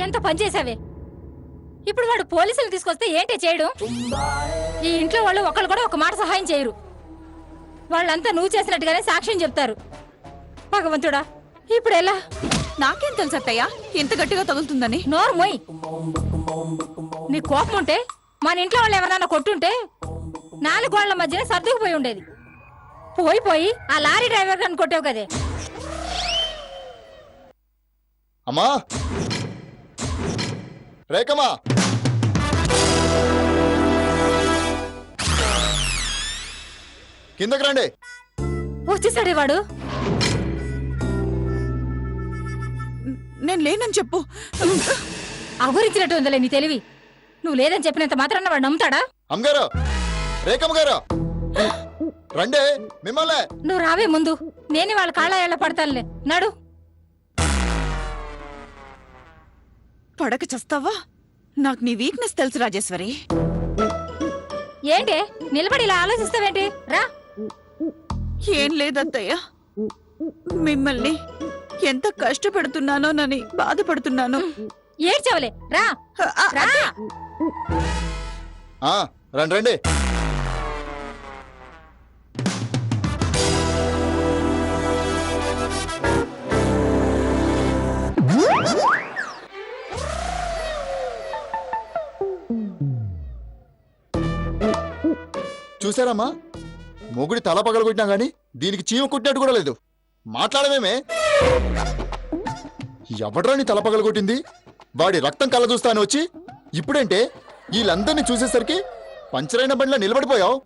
ఎంత పని చేసావే. ఇప్పుడు వాడు పోలీసులు తీసుకొస్తే ఏంటి చేయడం? ఈ ఇంట్లో వాళ్ళు ఒకళ్ళు కూడా ఒక మాట సహాయం చేయరు. వాళ్ళంతా నువ్వు చేసినట్టుగానే సాక్ష్యం చెప్తారు. భగవంతుడా, ఇప్పుడు ఎలా? నాకేం తెలుసు అత్తయ్య ఇంత గట్టిగా తగులుతుందని. నోరు మొయ్. నీ కోపం ఉంటే మన ఇంట్లో వాళ్ళు ఎవరన్నా కొట్టుంటే 4 గోళ్ల మధ్యన సర్దుకుపోయి ఉండేది. పోయి ఆ లారీ డ్రైవర్ గారిని కొట్టావు కదే. అమ్మా, రేఖమ్మా, కిందకి రండి. వచ్చేసాడే వాడు. నేను లేనని చెప్పు. అగురించినట్టు ఉందలే నీ తెలివి. నువ్వు లేదని చెప్పినంత మాత్రాన వాడు నమ్ముతాడా? అమ్మగారు, రేఖమ్మ గారు, రండి. మిమ్మల్ని. నువ్వు రావే ముందు. నేనే వాళ్ళ కాళ్ళ ఎళ్ళ పడతానులే. నడు. పడక చస్తావా? నాకు నీ వీక్నెస్ తెలుసు రాజేశ్వరి. ఏంటి నిలబడి ఇలా ఆలోచిస్తావేంటి? రా. ఏం లేదత్తయ్య, మిమ్మల్ని ఎంత కష్టపెడుతున్నానోనని బాధపడుతున్నాను. ఏడ్చవలే. రా రా. రండి రండి. చూసారమ్మా, మొగుడి తల పగలగొట్టినా గాని దీనికి చీమ కుట్టినట్టు కూడా లేదు. మాట్లాడమేమే. ఎవడ్రా నీ తల పగలగొట్టింది? వాడి రక్తం కళ్ళ చూస్తాను వచ్చి ఇప్పుడంటే వీళ్ళందరినీ చూసేసరికి పంచరైన బండిలో నిలబడిపోయావు.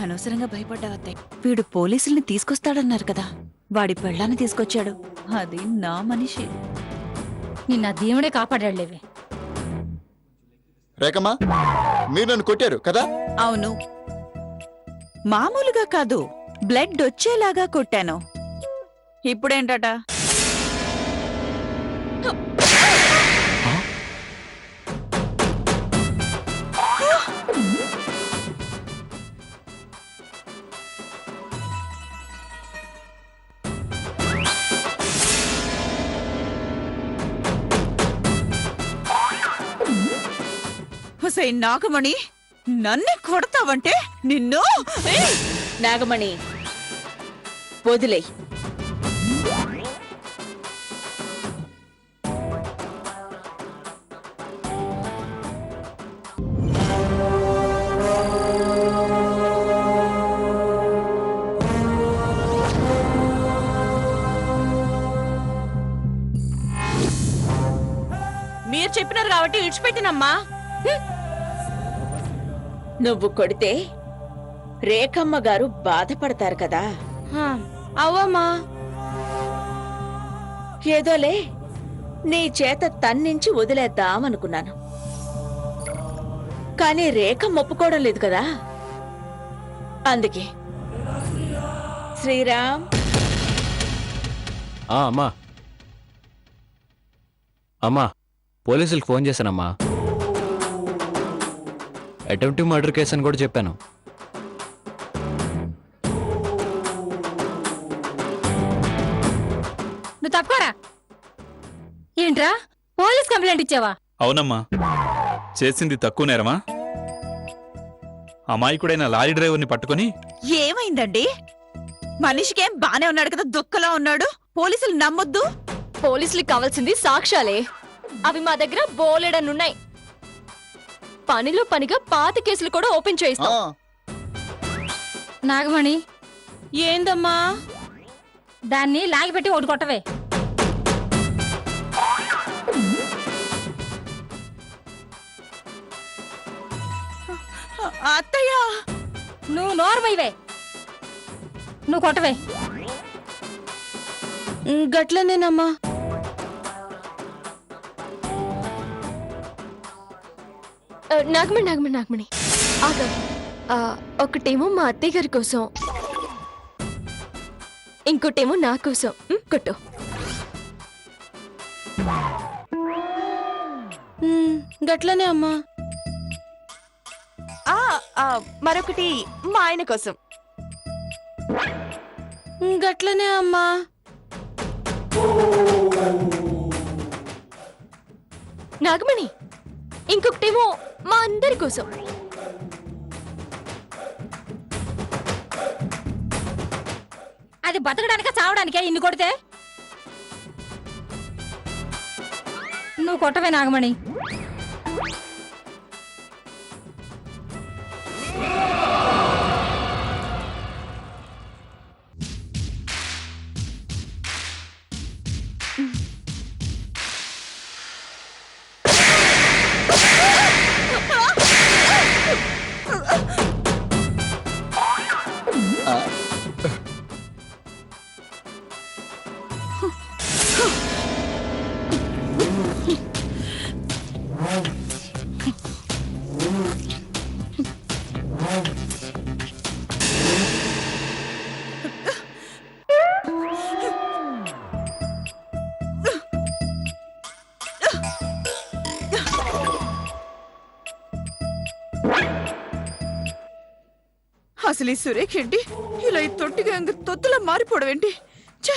అనవసరంగా భయపడ్డావత్తయ్య. వీడు పోలీసుల్ని తీసుకొస్తాడన్నారు కదా, వాడి పెళ్ళాన్ని తీసుకొచ్చాడు. అది నా మనిషి. నిన్న దేవుడే కాపాడాడులేవే. రేఖమ్మా, మీరు నన్ను కొట్టారు కదా? అవును, మామూలుగా కాదు, బ్లడ్ వచ్చేలాగా కొట్టాను. ఇప్పుడేంటట? హుసేన్ నాగమణి, నన్నే కొడతావంటే నిన్ను. నాగమణి వదిలే. మీరు చెప్పినారు కాబట్టి విడిచిపెట్టినమ్మా. నువ్వు కొడితే రేఖమ్మ గారు బాధపడతారు కదా. అవమ్మా, ఏదోలే, నీ చేత తన్నించి వదిలేద్దామనుకున్నాను. కానీ రేఖమ్మ ఒప్పుకోవడం లేదు కదా, అందుకే. శ్రీరామ్. అమ్మా అమ్మా, పోలీసులకు ఫోన్ చేశానమ్మా. అటెంప్టివ్ మర్డర్ కేసు అని కూడా చెప్పాను. నువ్వు తప్పుకోరా. ఏంట్రా, పోలీస్ కంప్లైంట్ ఇచ్చావా? అవునమ్మా, చేసింది తక్కువ నేరమా? అమాయకుడైన లారీ డ్రైవర్ని పట్టుకొని. ఏమైందండి? మనిషికేం బానే ఉన్నాడు కదా, దుఃఖలా ఉన్నాడు. పోలీసులు నమ్మొద్దు. పోలీసులకు కావాల్సింది సాక్ష్యాలే. అవి మా దగ్గర బోలెడన్నున్నాయి. పనిలో పనిగా పాత కేసులు కూడా ఓపెన్ చేయిస్తాం. నాగమణి, ఏందమ్మా? దాన్ని లాగిపెట్టి ఒకటి కొట్టవే. అత్తయ్య, నువ్వు నోరుమయ్యవే. నువ్వు కొట్టవే. గట్లనేనమ్మా. నాగమణి ఆగా. ఒకటేమో మా అత్తయ్య గారి కోసం, ఇంకోటేమో నా కోసం. కొట్టు. గట్లనే అమ్మా. మరొకటి మా ఆయన కోసం. గట్లనే అమ్మా. నాగమణి, ఇంకొకటేమో మా అందరి కోసం. అది బతకడానికా చావడానికే ఇన్ని కొడితే? నువ్వు కొట్టవే నాగమణి. అసలు ఈ సురేఖ్ ఏంటి ఇలా ఈ తొట్టిగా ఇంక తొత్తులా మారిపోవడం ఏంటి? ఛ!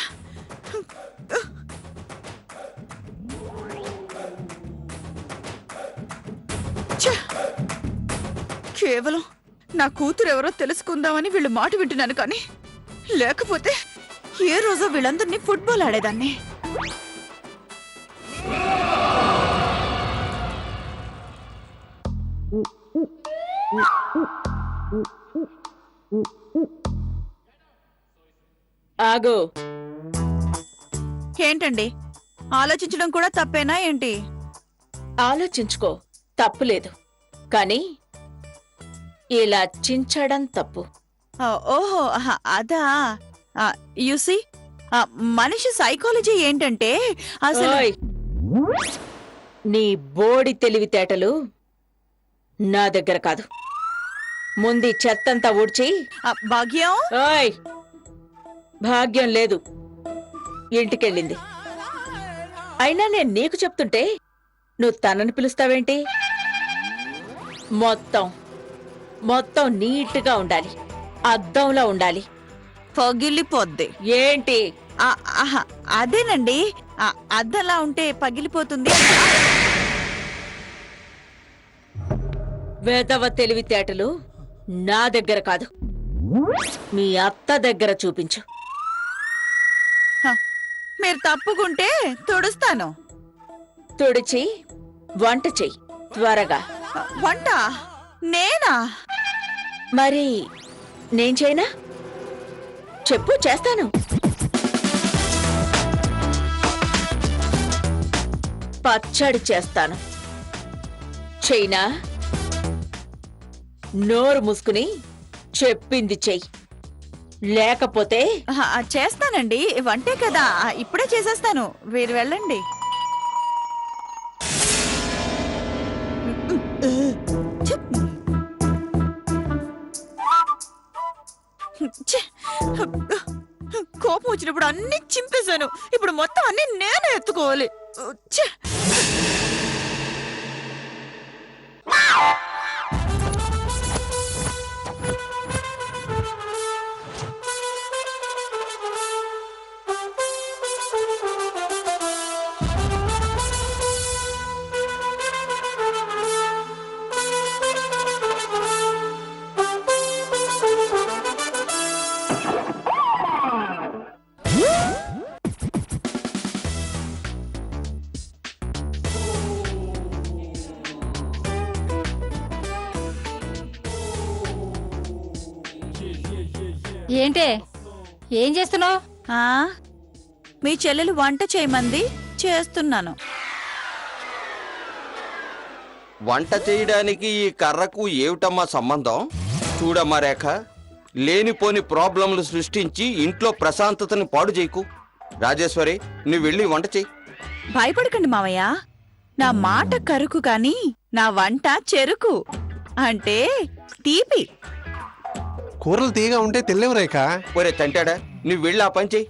ఛ! కేవలం నా కూతురు ఎవరో తెలుసుకుందామని వీళ్ళు మాట వింటున్నాను కానీ లేకపోతే ఏ రోజో వీళ్ళందరినీ ఫుట్బాల్ ఆడేదాన్ని. ఆగు. ఏంటండి ఆలోచించడం కూడా తప్పేనా ఏంటి? ఆలోచించుకో, తప్పులేదు. కానీ ఇలా చించడం తప్పు. ఓహో అదా. యూసి మనిషి సైకాలజీ ఏంటంటే అసలు ఓయ్, నీ బోడి తెలివితేటలు నా దగ్గర కాదు. ముందు చెత్తంతా ఊడ్చి. భాగ్యం ఓయ్, భాగ్యం లేదు, ఇంటికెళ్ళింది. అయినా నేను నీకు చెప్తుంటే నువ్వు తనని పిలుస్తావేంటి? మొత్తం నీట్గా ఉండాలి, అద్దంలా ఉండాలి. పగిలిపోద్ది. ఏంటి? అదేనండి, అద్దలా ఉంటే పగిలిపోతుంది. వేదవ తెలివితేటలు నా దగ్గర కాదు, మీ అత్త దగ్గర చూపించు. మీరు తప్పుకుంటే తుడుస్తాను. తుడిచి వంట చెయ్యి త్వరగా. వంట నేనా? మరి నేను చేయనా? చెప్పు, చేస్తాను. పచ్చడి చేస్తాను, చెయ్యనా? నోరు మూసుకుని చెప్పింది చెయ్యి, లేకపోతే చేస్తానండి, వంటే కదా, ఇప్పుడే చేసేస్తాను. మీరు వెళ్ళండి. కోపం వచ్చినప్పుడు అన్ని చింపేశాను, ఇప్పుడు మొత్తం అన్ని నేనే ఎత్తుకోవాలి. ఛే! ఏంటే, ఏం చేస్తున్నావు? మీ చెల్లెలు వంట చేయమంది, చేస్తున్నాను. వంట చేయడానికి ఈ కర్రకు ఏమిటమ్మా సంబంధం? చూడమ్మా రేఖ, లేనిపోని ప్రాబ్లంలు సృష్టించి ఇంట్లో ప్రశాంతతని పాడు చేయకు. రాజేశ్వరి, నువ్వు వెళ్ళి వంట చెయ్యి. భయపడకండి మావయ్య, నా మాట కరుకు కాని నా వంట చెరుకు, అంటే తీపి. కూరలు తీగా ఉంటే తెల్లేవు రేఖ. ఒరే తంటాడా, నువ్వు వెళ్ళి ఆ పని చెయ్యి.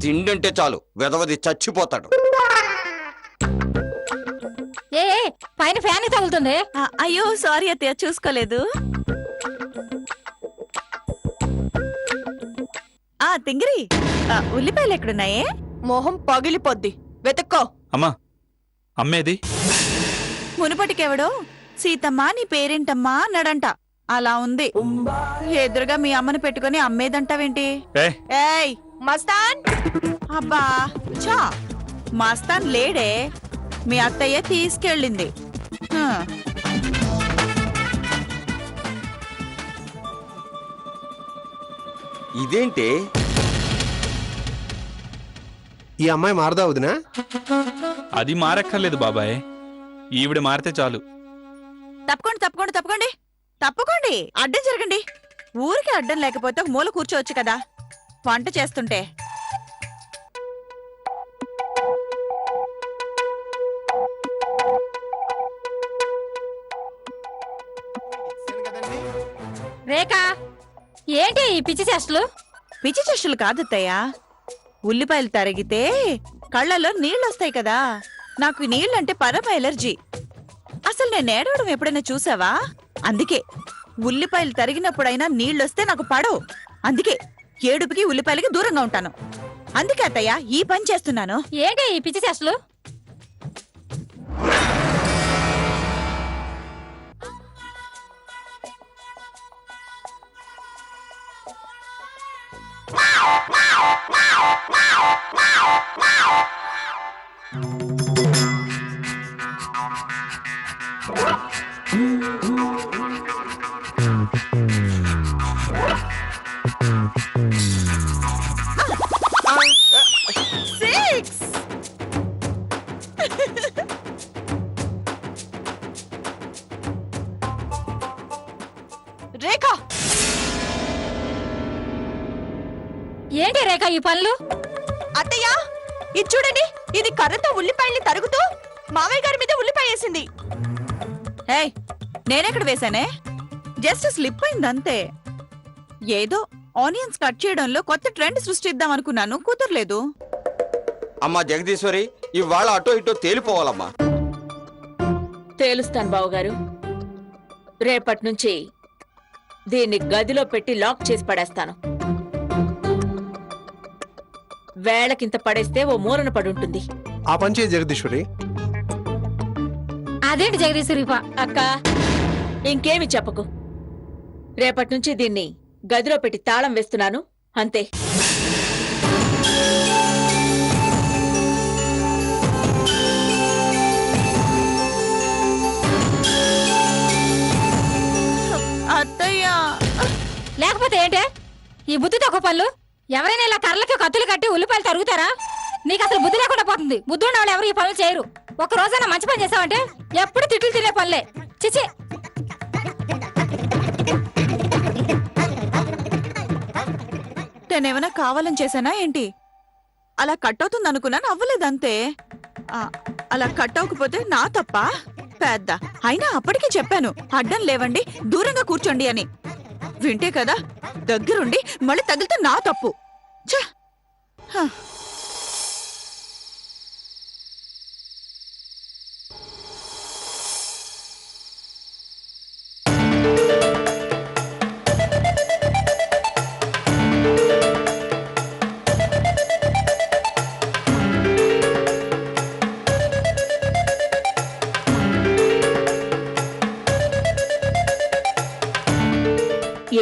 తిండంటే చాలు వెదవది చచ్చిపోతాడు. ఏ పైన ఫ్యాన్ తగులుతుంది. అయ్యో సారీ అత్తయ్య, చూసుకోలేదు. తింగిరి ఉల్లిపాయలు ఎక్కడున్నాయే? మొహం పగిలిపోద్ది వెతుక్కో. అమ్మా అమ్మేది? మునుపటికెవడో సీతమ్మ నీ పేరేంటమ్మా అన్నాడంట. అలా ఉంది. ఎదురుగా మీ అమ్మని పెట్టుకుని అమ్మేదంటావేంటి? ఏ ఏయ్ మస్తాన్ అబ్బా చా మస్తాన్ లేడే, మీ అత్తయ్య తీసుకెళ్ళింది. హ. ఇదేంటి? ఈ అమ్మాయి మారదా వదినా? అది మారక్కర్లేదు బాబాయ్, ఈవిడ మారితే చాలు. తప్పకోండి తప్పకోండి తప్పకోండి తప్పకోండి, అడ్డం జరగండి. ఊరికి అడ్డం లేకపోతే ఒక మూల కూర్చోవచ్చు కదా వంట చేస్తుంటే. రేఖా, ఏంటి ఈ పిచ్చి చేష్టలు? పిచ్చి చెష్టులు కాదత్తయ్యా, ఉల్లిపాయలు తరిగితే కళ్ళల్లో నీళ్ళొస్తాయి కదా. నాకు నీళ్ళంటే పరమ ఎలర్జీ. అసలు నేను ఏడవడం ఎప్పుడైనా చూసావా? అందుకే ఉల్లిపాయలు తరిగినప్పుడైనా నీళ్ళొస్తే నాకు పడవు. అందుకే ఏడుపుకి ఉల్లిపాయలకి దూరంగా ఉంటాను. అందుకే అత్తయ్య ఈ పని చేస్తున్నాను. ఏంటి ఈ పిచ్చి చేష్టలు? రేఖ, ఏంటి రేఖ ఈ పనులు? అత్తయ్య ఇది చూడండి, ఇది కర్రతో ఉల్లిపాయల్ని తరుగుతూ మావయ్య గారి మీద ఉల్లిపాయ వేసింది. ఏయ్ నేనెక్కడ వేశానే? Just slip అయిందంతే. ఏదో ఆనియన్స్ కట్ చేయడంలో కొత్త ట్రెండ్ సృష్టిద్దాం అనుకున్నాను, కుదరలేదు. అమ్మా జగదీశ్వరి, ఇవాళ అటో ఇటో తేలిపోవాలమ్మా. తేలుస్తాను బావగారు. రేపటి నుంచి దీన్ని గదిలో పెట్టి లాక్ చేసి పడేస్తాను. వేళకింత పడేస్తే ఓ మూలన పడుంటుంది. ఆ పని చేయి జగదీశ్వరి. అదేంటి జగదీశ్వరి? అక్క ఇంకేమి చెప్పకు. రేపటి నుంచి దీన్ని గదిలో పెట్టి తాళం వేస్తున్నాను, అంతే. అత్తయ్యా లేకపోతే ఏంటే ఈ బుద్ధితో ఒక పనులు? ఎవరైనా ఇలా కర్రలకి కత్తులు కట్టి ఉల్లిపాయలు తరుగుతారా? నీకు అసలు బుద్ధి లేకుండా పోతుంది. బుద్ధి ఉన్న వాళ్ళు ఎవరు ఈ పనులు చేయరు. ఒక రోజైనా మంచి పని చేసావంటే ఎప్పుడు తిట్లు తినే పనులే. చిచి. నేనేమైనా కావాలని చేశానా ఏంటి? అలా కట్ అవుతుంది అనుకున్నాను, అవ్వలేదంతే. అలా కట్ అవ్వకపోతే నా తప్ప పెద్ద. అయినా అప్పటికే చెప్పాను అడ్డం లేవండి, దూరంగా కూర్చోండి అని. వింటే కదా దగ్గరుండి మళ్ళీ తగిలితే నా తప్పు. ఛ! హ.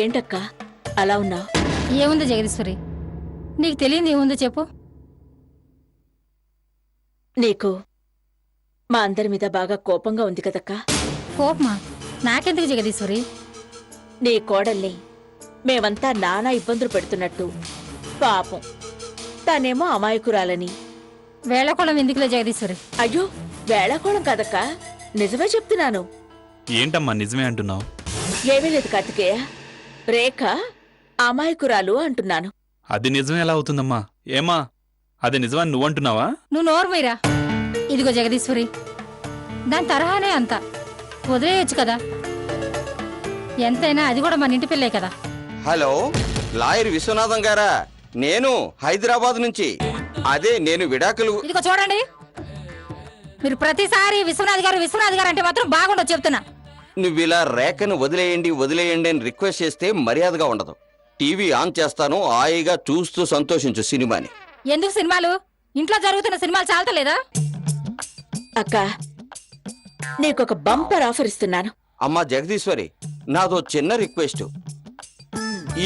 ఏంటక్క అలా ఉన్నావు? ఏముంది జగదీశ్వరి, నీకు తెలియదు ఏముందో చెప్పు. నీకు మా అందరి మీద బాగా కోపంగా ఉంది కదక్కా? కోపమా? నాకెందుకు జగదీశ్వరి? నీ కోడల్ని మేమంతా నానా ఇబ్బందులు పెడుతున్నట్టు, పాపం తనేమో అమాయకురాలని. వేళకోళం ఎందుకులే జగదీశ్వరి. అయ్యో వేళాకోళం కదక్కా, నిజమే చెప్తున్నాను. ఏంటమ్మా నిజమే అంటున్నావు? ఏమీ లేదు కార్తికేయ, రేఖ అమాయకురాలు అంటున్నాను. అది నిజమే ఎలా అవుతుందమ్మా? ఏమా అది నిజమని నువ్వంటున్నావా? నువ్వు నోరు మీరా. ఇదిగో జగదీశ్వరి, దాని తరహానే అంత వదిలేయచ్చు కదా. ఎంతైనా అది కూడా మన ఇంటి పిల్లే కదా. హలో, లాయర్ విశ్వనాథం గారా? నేను హైదరాబాద్ నుంచి. అదే నేను విడాకులు. ఇదిగో చూడండి, మీరు ప్రతిసారి విశ్వనాథ్ గారు అంటే మాత్రం బాగుండదు చెప్తున్నా. నువ్వు ఇలా రేఖను వదిలేయండి వదిలేయండి అని రిక్వెస్ట్ చేస్తే మర్యాదగా ఉండదు. టీవీ ఆన్ చేస్తాను, హాయిగా చూస్తూ సంతోషించు సినిమాని. ఎందుకు సినిమాలు? ఇంట్లో జరుగుతున్న సినిమాలు చాలతలేదా? అక్క నీకొక బంపర్ ఆఫర్ ఇస్తున్నాను. అమ్మా జగదీశ్వరి, నాదో చిన్న రిక్వెస్ట్.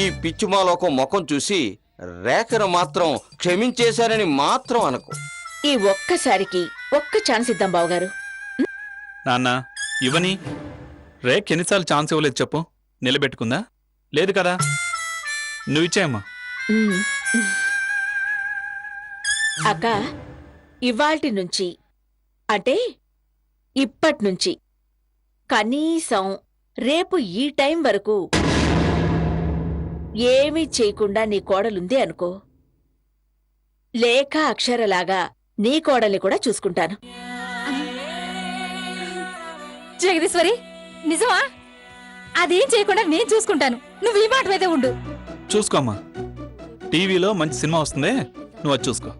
ఈ పిచ్చిమాలోకం ముఖం చూసి రేఖను మాత్రం క్షమించేశానని మాత్రం అనకు. ఈ ఒక్కసారికి ఒక్క ఛాన్స్ ఇద్దాం బావగారు. నాన్న ఇవని రేక్ ఎన్నిసార్లు ఛాన్స్ ఇవ్వలేదు చెప్పు? నిలబెట్టుకుందా? లేదు కదా. నువ్వు ఇచ్చాయమ్మా. ఉమ్. అక్క ఇవాల్టి నుంచి అంటే ఇప్పట్నుంచి కనీసం రేపు ఈ టైం వరకు ఏమీ చేయకుండా నీ కోడలుంది అనుకో, లేక అక్షరలాగా నీ కోడల్ని కూడా చూసుకుంటాను. జగదీశ్వరి, నిజమా? అదేం చేయకుండా నేను చూసుకుంటాను. నువ్వు ఈ మాట మీదే ఉండు. చూసుకో అమ్మా, టీవీలో మంచి సినిమా వస్తుంది, నువ్వు అది చూసుకో.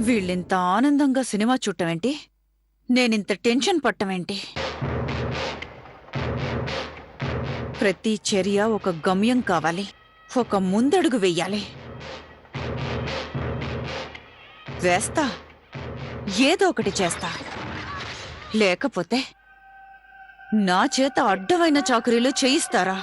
వీళ్ళింత ఆనందంగా సినిమా చూడటమేంటి? నేనింత టెన్షన్ పట్టమేంటి? ప్రతి చర్య ఒక గమ్యం కావాలి, ఒక ముందడుగు వెయ్యాలి. వేస్తా, ఏదో ఒకటి చేస్తా. లేకపోతే నా చేత అడ్డమైన చాకరీలు చేయిస్తారా?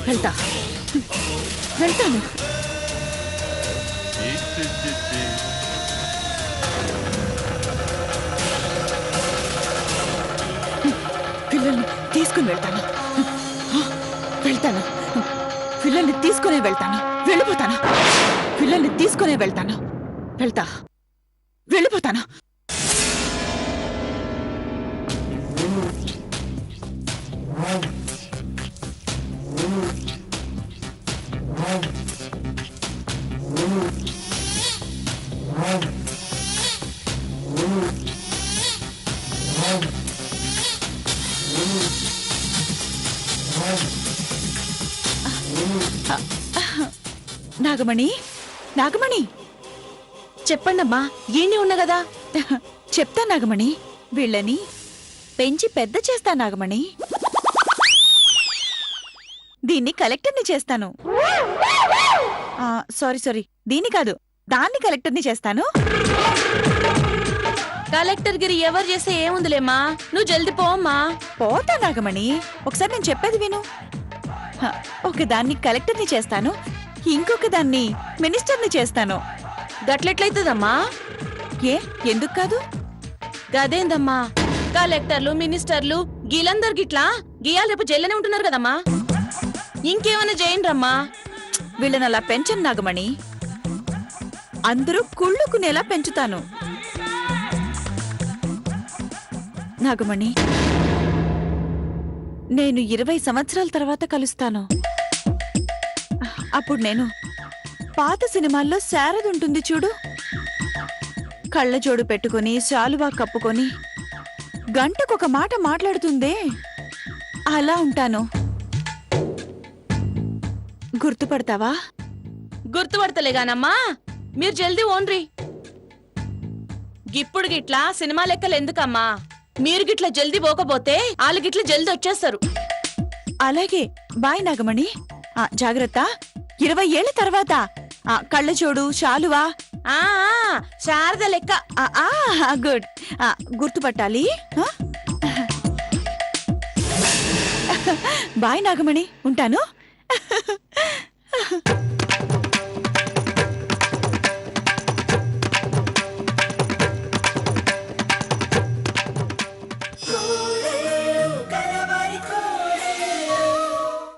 వెళ్తా, వెళ్తాను. పిల్లల్ని తీసుకుని వెళ్తాను, వెళ్తాను. పిల్లల్ని తీసుకునే వెళ్తాను, వెళ్ళిపోతాను. పిల్లల్ని తీసుకునే వెళ్తాను, వెళ్తా, వెళ్ళిపోతాను. నాగమణి, నాగమణి, చెప్పండమ్మా, ఏంటి ఉన్నా కదా. చెప్తా నాగమణి. వీళ్ళని పెంచి పెద్ద చేస్తా నాగమణి. దీన్ని కలెక్టర్ని చేస్తాను. సారీ సారీ, దీన్ని కాదు, దాన్ని కలెక్టర్ని చేస్తాను. కలెక్టర్ గిరి ఎవరు చేస్తే ఏముందిలేమ్మా, నువ్వు జల్ది పోమ్మా. పోతా నాగమణి, ఒకసారి నేను చెప్పేది విను. ఒక దాన్ని కలెక్టర్ని చేస్తాను, ఇంకొక దాన్ని మినిస్టర్ని చేస్తాను. గట్లెట్లయితుందమ్మా? ఏ, ఎందుకు కాదు? గదేందమ్మా, కలెక్టర్లు మినిస్టర్లు గీలందరు గిట్లా గీయాలు రేపు జైల్లోనే ఉంటున్నారు కదమ్మా. ఇంకేమైనా చేయండి రమ్మా. వీళ్ళని అలా పెంచను నాగమణి, అందరూ కుళ్ళుకునేలా పెంచుతాను. నాగమణి, నేను 20 సంవత్సరాల తర్వాత కలుస్తాను. అప్పుడు నేను పాత సినిమాల్లో శారద ఉంటుంది చూడు, కళ్ళజోడు పెట్టుకొని శాలువా కప్పుకొని గంటకొక మాట మాట్లాడుతుందే, అలా ఉంటాను. గుర్తుపడతావా? గుర్తుపడతలేగానమ్మా, మీరు జల్దీ ఓన్రి. గిప్పుడు గిట్లా సినిమా లెక్కలు ఎందుకమ్మా? మీరు గిట్లా జల్దీ పోకపోతే వాళ్ళు గిట్లా జల్దీ వచ్చేస్తారు. అలాగే, బాయ్ నాగమణి. జాగ్రత్త. 20 ఏళ్ల తర్వాత కళ్ళజోడు శాలువా ఆ శారద లెక్క. గుడ్. గుర్తుపట్టాలి. బాయ్ నాగమణి, ఉంటాను.